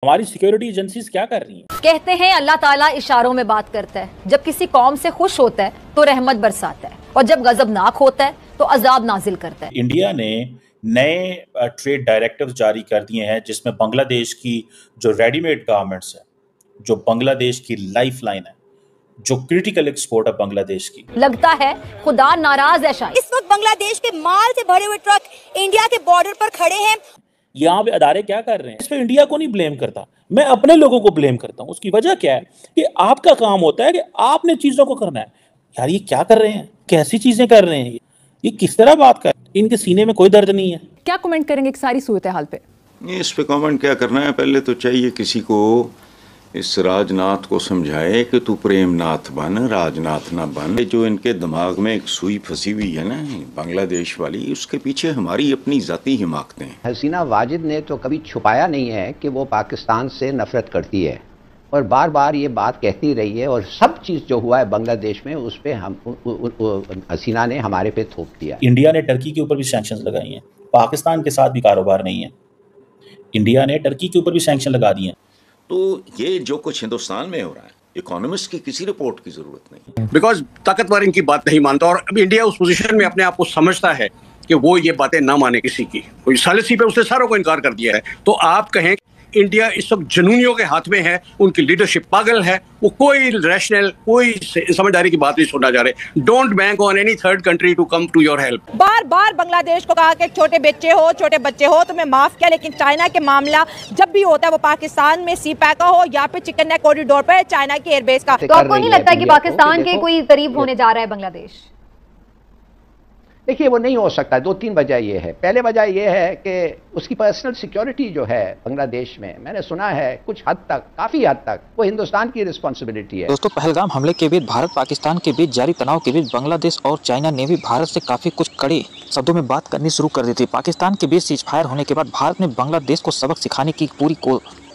हमारी security agencies क्या कर रही हैं? कहते हैं अल्लाह ताला इशारों में बात करता है। जब किसी कौम से खुश होता है तो रहमत बरसाता है, और जब गजबनाक होता है तो अजाब नाजिल करता है। इंडिया ने नए ट्रेड डायरेक्टिव्स जारी कर दिए हैं, जिसमें बांग्लादेश की जो रेडीमेड गारमेंट्स है, जो बांग्लादेश की लाइफ लाइन है, जो क्रिटिकल एक्सपोर्ट है बांग्लादेश की, लगता है खुदा नाराज है शायद। इस वक्त बांग्लादेश के माल से भरे हुए ट्रक इंडिया के बॉर्डर पर खड़े हैं। यहाँ पे अदारे क्या कर रहे हैं? इस पे इंडिया को नहीं ब्लेम करता, मैं अपने लोगों को ब्लेम करता हूँ। उसकी वजह क्या है कि आपका काम होता है कि आपने चीजों को करना है। यार ये क्या कर रहे हैं, कैसी चीजें कर रहे हैं, ये किस तरह बात कर, इनके सीने में कोई दर्द नहीं है। क्या कमेंट करेंगे एक सारी सूरत हाल पे? इस पे कमेंट क्या करना है, पहले तो चाहिए किसी को इस राजनाथ को समझाए कि तू प्रेमनाथ बन, राजनाथ ना बन। जो इनके दिमाग में एक सुई फंसी हुई है ना बांग्लादेश वाली, उसके पीछे हमारी अपनी जाती हिमाकतें हैं। हसीना वाजिद ने तो कभी छुपाया नहीं है कि वो पाकिस्तान से नफरत करती है, और बार बार ये बात कहती रही है, और सब चीज़ जो हुआ है बांग्लादेश में उस पर हम हसीना ने हमारे पे थोप दिया। इंडिया ने टर्की के ऊपर भी सैंक्शंस लगाई हैं, पाकिस्तान के साथ भी कारोबार नहीं है। इंडिया ने टर्की के ऊपर भी सैंक्शन लगा दिए हैं। तो ये जो कुछ हिंदुस्तान में हो रहा है, इकोनॉमिस्ट की किसी रिपोर्ट की जरूरत नहीं, बिकॉज ताकतवर इनकी बात नहीं मानता, और अब इंडिया उस पोजीशन में अपने आप को समझता है कि वो ये बातें ना माने किसी की। कोई सालिसी पे उसने सारों को इनकार कर दिया है। तो आप कहें इंडिया इस वक्त जुनूनियों के हाथ में है, उनकी लीडरशिप पागल है, वो कोई रैशनल, कोई समझदारी की बात नहीं सुनना चाह रहे। Don't bank on any third country to come to your help. बार बार बांग्लादेश को कहा कि छोटे बच्चे हो तुम्हें माफ किया, लेकिन चाइना के मामला जब भी होता है वो पाकिस्तान में सी पैक का हो या फिर चिकन नेक कॉरिडोर पर चाइना की एयरबेस का। तो आपको नहीं लगता कि पाकिस्तान के कोई करीब होने जा रहा है बांग्लादेश? देखिए, वो नहीं हो सकता। दो तीन वजह ये है। पहले वजह ये है कि उसकी पर्सनल सिक्योरिटी जो है बांग्लादेश में, मैंने सुना है कुछ हद तक, काफ़ी हद तक वो हिंदुस्तान की रिस्पॉन्सिबिलिटी है। दोस्तों, पहलगाम हमले के बीच भारत पाकिस्तान के बीच जारी तनाव के बीच बांग्लादेश और चाइना ने भी भारत से काफ़ी कुछ कड़े शब्दों में बात करनी शुरू कर दी थी। पाकिस्तान के बीच सीज फायर होने के बाद भारत ने बांग्लादेश को सबक सिखाने की पूरी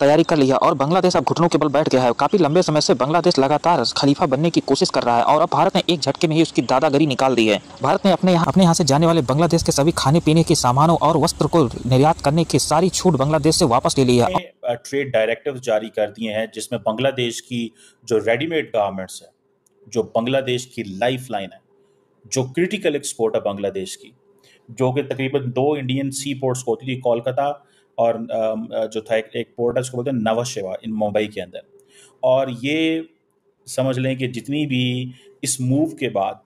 तैयारी कर लिया, और बांग्लादेश अब घुटनों के बल बैठ गया है। काफी लंबे समय से बांग्लादेश लगातार खलीफा बनने की कोशिश कर रहा है, और अब भारत ने एक झटके में ही उसकी दादागिरी निकाल दी है। भारत ने अपने यहाँ से जाने वाले बांग्लादेश के सभी खाने पीने के सामानों और वस्त्र को निर्यात करने की सारी छूट बांग्लादेश से वापस ले ली है। ट्रेड डायरेक्टिव्स जारी कर दिए हैं, जिसमें बांग्लादेश की जो रेडीमेड गारमेंट्स है, जो बांग्लादेश की लाइफ लाइन है, जो क्रिटिकल एक्सपोर्ट है बांग्लादेश की, जो कि तकरीबन 2 इंडियन सी पोर्ट्स को होती थी, कोलकाता और जो था एक पोर्ट है उसको बोलते हैं नवा शेवा, इन मुंबई के अंदर। और ये समझ लें कि जितनी भी इस मूव के बाद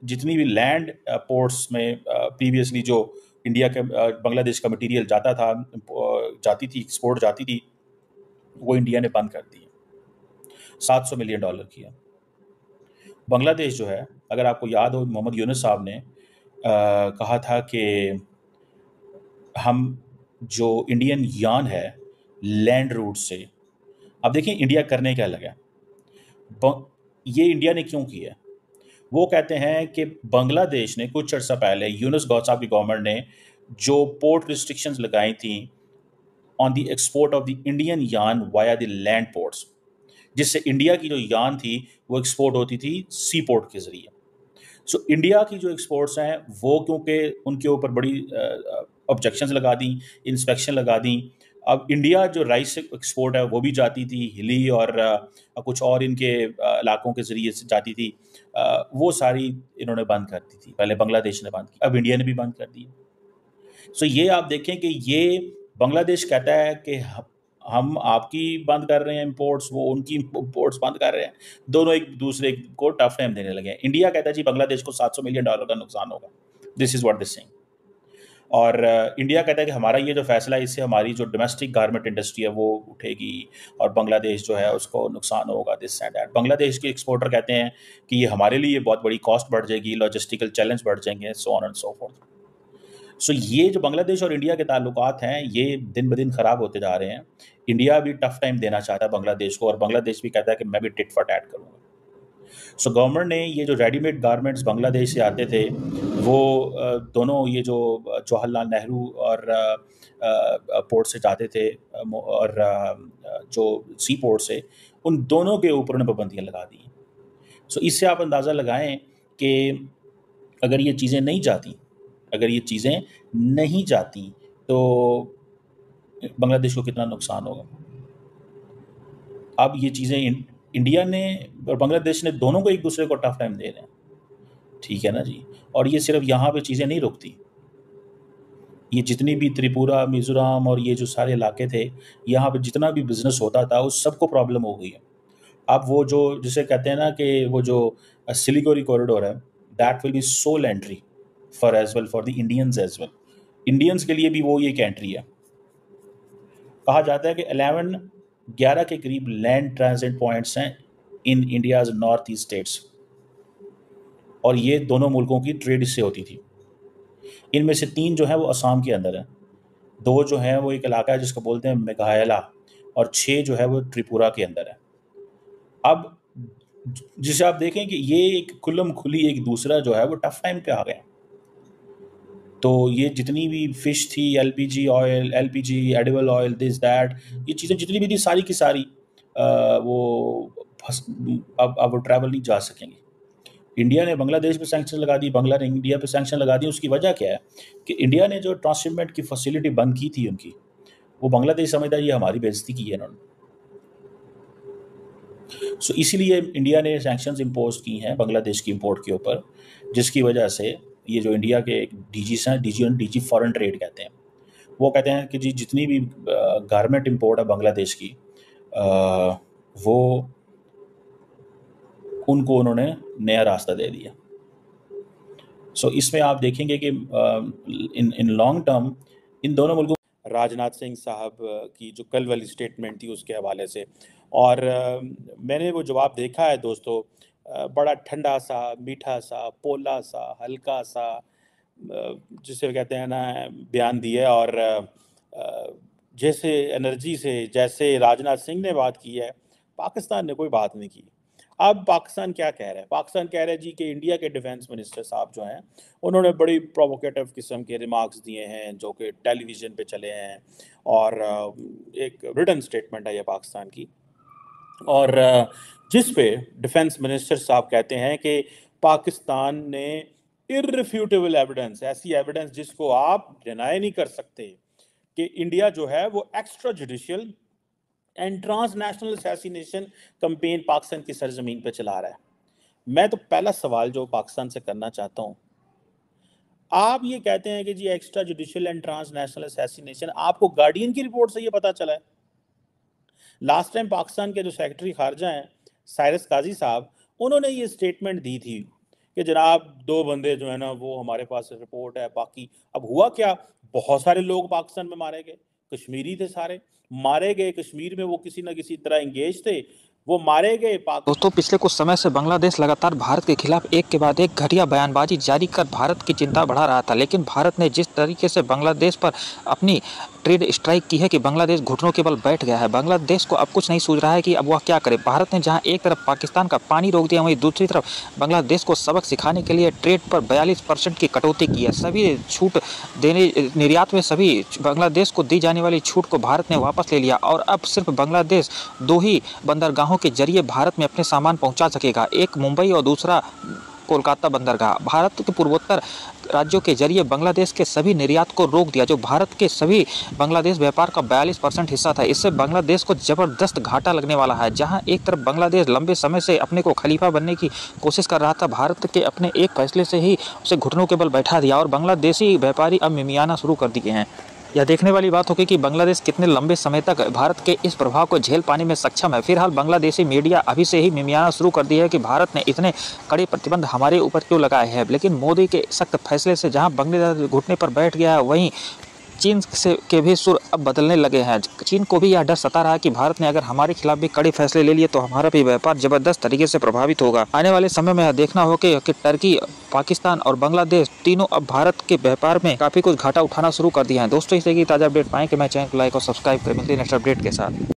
जितनी भी लैंड पोर्ट्स में प्रीवियसली जो इंडिया के बांग्लादेश का मटेरियल जाती थी, एक्सपोर्ट जाती थी, वो इंडिया ने बंद कर दी है। $700 मिलियन की है। बांग्लादेश जो है, अगर आपको याद हो, मोहम्मद यूनुस साहब ने कहा था कि हम जो इंडियन यान है लैंड रूट से, अब देखिए इंडिया करने क्या लगा। ये इंडिया ने क्यों किया? वो कहते हैं कि बांग्लादेश ने कुछ अर्सा पहले यूनुस गौहर साहब की गवर्नमेंट ने जो पोर्ट रिस्ट्रिक्शंस लगाई थी on the export of the Indian यान वाया द लैंड पोर्ट्स, जिससे इंडिया की जो यान थी वो एक्सपोर्ट होती थी सी पोर्ट के ज़रिए। सो इंडिया की जो एक्सपोर्ट्स हैं वो, क्योंकि उनके ऊपर बड़ी ऑब्जेक्शंस लगा दी, इंस्पेक्शन लगा दी। अब इंडिया जो राइस एक्सपोर्ट है वो भी जाती थी हिली और कुछ और इनके इलाकों के ज़रिए से जाती थी, वो सारी इन्होंने बंद कर दी थी। पहले बांग्लादेश ने बंद की, अब इंडिया ने भी बंद कर दी। सो ये आप देखें कि ये बांग्लादेश कहता है कि हम आपकी बंद कर रहे हैं इंपोर्ट्स, वो उनकी इंपोर्ट्स बंद कर रहे हैं, दोनों एक दूसरे को टफ टाइम देने लगे हैं। इंडिया कहता है जी बांग्लादेश को $700 मिलियन का नुकसान होगा, this is what this saying. और इंडिया कहता है कि हमारा ये जो फैसला है इससे हमारी जो डोमेस्टिक गारमेंट इंडस्ट्री है वो उठेगी और बांग्लादेश जो है उसको नुकसान होगा, दिस एंड दैट। बांग्लादेश के एक्सपोर्टर कहते हैं कि ये हमारे लिए बहुत बड़ी कॉस्ट बढ़ जाएगी, लॉजिस्टिकल चैलेंज बढ़ जाएंगे, so on and so forth. So ये जो बांग्लादेश और इंडिया के ताल्लुकात हैं ये दिन ब दिन ख़राब होते जा रहे हैं। इंडिया भी टफ टाइम देना चाहता है बांग्लादेश को, और बांग्लादेश भी कहता है कि मैं भी टिट फॉर टैट करूँगा। सो गवर्नमेंट ने ये जो रेडीमेड गारमेंट्स बांग्लादेश से आते थे वो दोनों ये जो जवाहरलाल नेहरू और पोर्ट से जाते थे और जो सी पोर्ट से, उन दोनों के ऊपर उन्हें पाबंदियाँ लगा दी। सो इससे आप अंदाज़ा लगाएं कि अगर ये चीज़ें नहीं जाती तो बांग्लादेश को कितना नुकसान होगा। अब ये चीज़ें इंडिया ने और बांग्लादेश ने दोनों को एक दूसरे को टफ टाइम दे रहे हैं, ठीक है ना जी। और ये सिर्फ यहाँ पे चीज़ें नहीं रुकती, ये जितनी भी त्रिपुरा, मिजोरम और ये जो सारे इलाके थे, यहाँ पे जितना भी बिजनेस होता था उस सबको प्रॉब्लम हो गई है। अब वो जो जिसे कहते हैं ना कि वो जो सिलिगुड़ी कॉरिडोर है, that will be sole entry for as well for the Indians as well. Indians के लिए भी वो एक एंट्री है। कहा जाता है कि 11 के करीब लैंड ट्रांजिट पॉइंट्स हैं in India's north east states, और ये दोनों मुल्कों की ट्रेड इससे होती थी। इनमें से 3 जो है वो असम के अंदर है, 2 जो हैं वो एक इलाका है जिसको बोलते हैं मेघालय, और 6 जो है वो त्रिपुरा के अंदर है। अब जिसे आप देखें कि ये एक खुल्लम खुली एक दूसरा जो है वो टफ टाइम पे आ गए। तो ये जितनी भी फिश थी, LPG oil, LPG edible oil, this that, ये चीज़ें जितनी भी थी सारी की सारी अब वो ट्रैवल नहीं जा सकेंगी। इंडिया ने बांग्लादेश पे सैंक्शन लगा दी, बांग्ला ने इंडिया पे सैंक्शन लगा दी। उसकी वजह क्या है कि इंडिया ने जो ट्रांसशिपमेंट की फैसिलिटी बंद की थी उनकी, वो बांग्लादेश समझता है ये हमारी बेइज्जती की है इन्होंने। सो इसीलिए इंडिया ने सैंक्शंस इम्पोज की हैं बांग्लादेश की इंपोर्ट के ऊपर, जिसकी वजह से ये जो इंडिया के डीजीस हैं, डीजी फॉरेन ट्रेड कहते हैं, वो कहते हैं कि जी जितनी भी गारमेंट इंपोर्ट है बांग्लादेश की, वो उनको उन्होंने नया रास्ता दे दिया। सो इसमें आप देखेंगे कि इन लॉन्ग टर्म इन दोनों मुल्कों, राजनाथ सिंह साहब की जो कल वाली स्टेटमेंट थी उसके हवाले से, और मैंने वो जवाब देखा है दोस्तों, बड़ा ठंडा सा, मीठा सा, पोला सा, हल्का सा, जिसे कहते हैं ना, बयान दिया। और जैसे एनर्जी से जैसे राजनाथ सिंह ने बात की है, पाकिस्तान ने कोई बात नहीं की। अब पाकिस्तान क्या कह रहा है? पाकिस्तान कह रहा है जी कि इंडिया के डिफेंस मिनिस्टर साहब जो हैं उन्होंने बड़ी प्रोवोकेटिव किस्म के रिमार्क्स दिए हैं जो कि टेलीविज़न पे चले हैं, और एक रिटन स्टेटमेंट है ये पाकिस्तान की, और जिस पे डिफेंस मिनिस्टर साहब कहते हैं कि पाकिस्तान ने इररिफ्यूटेबल एविडेंस, ऐसी एविडेंस जिसको आप डिनाई नहीं कर सकते, कि इंडिया जो है वो extra judicial and transnational assassination campaign Pakistan की सरजमीन पे चला रहा है। मैं तो पहला सवाल जो पाकिस्तान से करना चाहता हूँ, आप ये कहते हैं कि जी extra judicial and transnational assassination, आपको गार्डियन की रिपोर्ट से ये पता चला है? लास्ट टाइम पाकिस्तान के जो सेक्रेटरी खारजा हैं साइरस काजी साहब, उन्होंने ये स्टेटमेंट दी थी कि जनाब 2 बंदे जो है ना वो हमारे पास रिपोर्ट है, बाकी अब हुआ क्या, बहुत सारे लोग पाकिस्तान में मारे गए, कश्मीरी थे सारे, मारे गए कश्मीर में, वो किसी न किसी तरह इंगेज थे, वो मारे गए। दोस्तों, पिछले कुछ समय से बांग्लादेश लगातार भारत के खिलाफ एक के बाद एक घटिया बयानबाजी जारी कर भारत की चिंता बढ़ा रहा था, लेकिन भारत ने जिस तरीके से बांग्लादेश पर अपनी ट्रेड स्ट्राइक की है कि बांग्लादेश घुटनों के बल बैठ गया है। बांग्लादेश को अब कुछ नहीं सूझ रहा है कि अब वह क्या करे। भारत ने जहां एक तरफ पाकिस्तान का पानी रोक दिया, वहीं दूसरी तरफ बांग्लादेश को सबक सिखाने के लिए ट्रेड पर 42% की कटौती की है। सभी छूट देने, निर्यात में सभी बांग्लादेश को दी जाने वाली छूट को भारत ने वापस ले लिया, और अब सिर्फ बांग्लादेश 2 ही बंदरगाहों के जरिए भारत में अपने सामान पहुंचा सकेगा, एक मुंबई और दूसरा कोलकाता बंदरगाह। भारत के पूर्वोत्तर राज्यों के जरिए बांग्लादेश के सभी निर्यात को रोक दिया, जो भारत के सभी बांग्लादेश व्यापार का 42% हिस्सा था। इससे बांग्लादेश को जबरदस्त घाटा लगने वाला है। जहां एक तरफ बांग्लादेश लंबे समय से अपने को खलीफा बनने की कोशिश कर रहा था, भारत के अपने एक फैसले से ही उसे घुटनों के बल बैठा दिया, और बांग्लादेशी व्यापारी अब मिमियाना शुरू कर दिए हैं। यह देखने वाली बात होगी कि बांग्लादेश कितने लंबे समय तक भारत के इस प्रभाव को झेल पाने में सक्षम है। फिलहाल बांग्लादेशी मीडिया अभी से ही मिमियाना शुरू कर दी है कि भारत ने इतने कड़े प्रतिबंध हमारे ऊपर क्यों लगाए हैं, लेकिन मोदी के सख्त फैसले से जहां बांग्लादेश घुटने पर बैठ गया है, वहीं चीन से के भी सुर अब बदलने लगे हैं। चीन को भी यह डर सता रहा है कि भारत ने अगर हमारे खिलाफ भी कड़े फैसले ले लिए तो हमारा भी व्यापार जबरदस्त तरीके से प्रभावित होगा। आने वाले समय में यह देखना होगा कि टर्की, पाकिस्तान और बांग्लादेश तीनों अब भारत के व्यापार में काफी कुछ घाटा उठाना शुरू कर दिया है। दोस्तों, इस तरह की ताज़ा अपडेट पाएं कि मैं चैनल को लाइक और सब्सक्राइब करें। मिलते हैं नेक्स्ट अपडेट के साथ।